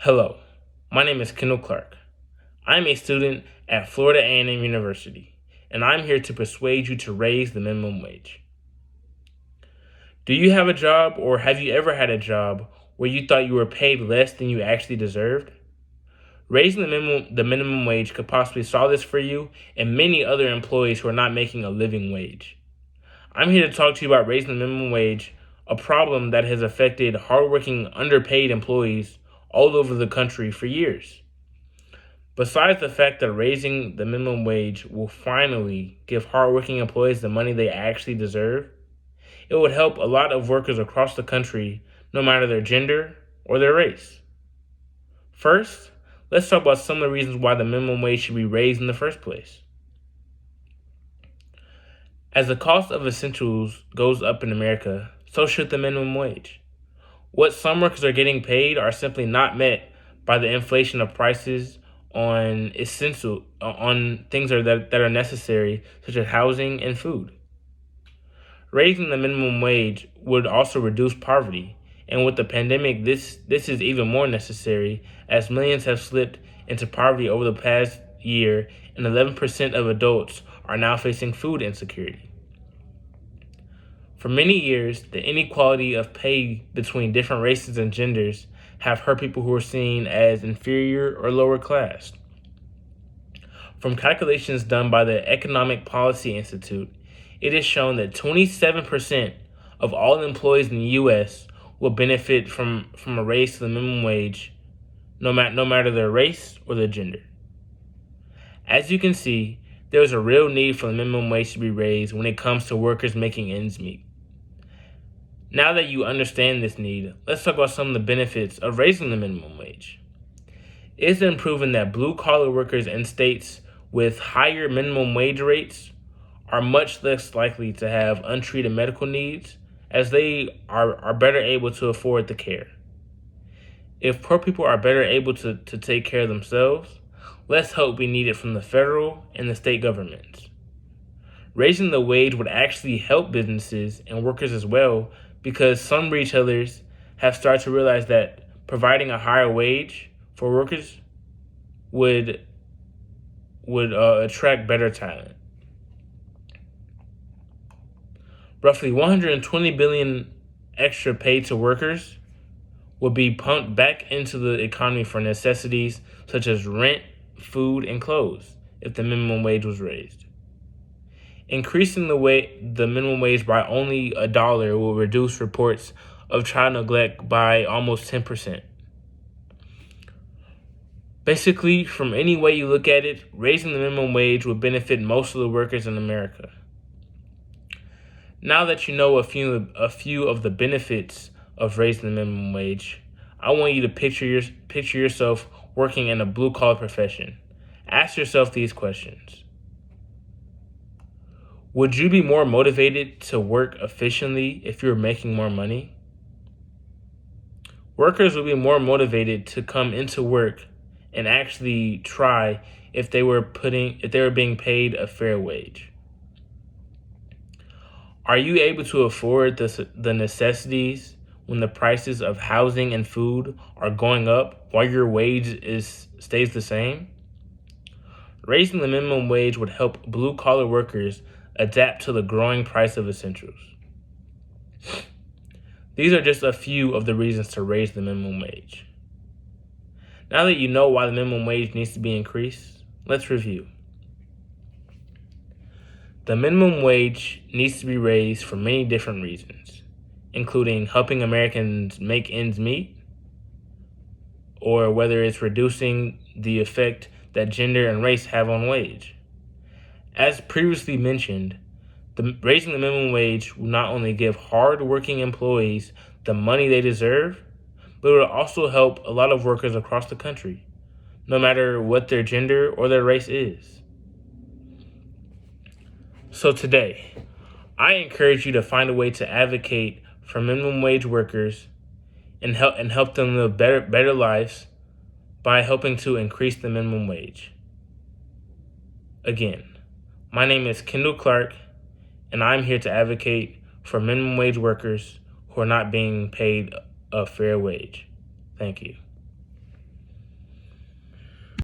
Hello, my name is Kendall Clark. I'm a student at Florida A&M University, and I'm here to persuade you to raise the minimum wage. Do you have a job, or have you ever had a job where you thought you were paid less than you actually deserved? Raising the minimum wage could possibly solve this for you and many other employees who are not making a living wage. I'm here to talk to you about raising the minimum wage, a problem that has affected hardworking, underpaid employees all over the country for years. Besides the fact that raising the minimum wage will finally give hardworking employees the money they actually deserve, it would help a lot of workers across the country, no matter their gender or their race. First, let's talk about some of the reasons why the minimum wage should be raised in the first place. As the cost of essentials goes up in America, so should the minimum wage. What some workers are getting paid are simply not met by the inflation of prices on things that are necessary, such as housing and food. Raising the minimum wage would also reduce poverty, and with the pandemic, this is even more necessary as millions have slipped into poverty over the past year, and 11% of adults are now facing food insecurity. For many years, the inequality of pay between different races and genders have hurt people who are seen as inferior or lower class. From calculations done by the Economic Policy Institute, it is shown that 27% of all employees in the U.S. will benefit from a raise to the minimum wage, no matter their race or their gender. As you can see, there is a real need for the minimum wage to be raised when it comes to workers making ends meet. Now that you understand this need, let's talk about some of the benefits of raising the minimum wage. It's been proven that blue-collar workers in states with higher minimum wage rates are much less likely to have untreated medical needs, as they are better able to afford the care. If poor people are better able to take care of themselves, less help be needed from the federal and the state governments. Raising the wage would actually help businesses and workers as well, because some retailers have started to realize that providing a higher wage for workers would attract better talent. Roughly $120 billion extra paid to workers will be pumped back into the economy for necessities such as rent, food, and clothes if the minimum wage was raised. Increasing the minimum wage by only $1 will reduce reports of child neglect by almost 10%. Basically, from any way you look at it, raising the minimum wage would benefit most of the workers in America. Now that you know a few of the benefits of raising the minimum wage, I want you to picture yourself working in a blue-collar profession. Ask yourself these questions. Would you be more motivated to work efficiently if you were making more money? Workers would be more motivated to come into work and actually try if they were being paid a fair wage. Are you able to afford the necessities when the prices of housing and food are going up while your wage stays the same? Raising the minimum wage would help blue-collar workers adapt to the growing price of essentials. These are just a few of the reasons to raise the minimum wage. Now that you know why the minimum wage needs to be increased, let's review. The minimum wage needs to be raised for many different reasons, including helping Americans make ends meet, or whether it's reducing the effect that gender and race have on wage. As previously mentioned, raising the minimum wage will not only give hard-working employees the money they deserve, but it will also help a lot of workers across the country, no matter what their gender or their race is. So today, I encourage you to find a way to advocate for minimum wage workers and help them live better lives by helping to increase the minimum wage. Again, my name is Kendall Clark, and I'm here to advocate for minimum wage workers who are not being paid a fair wage. Thank you.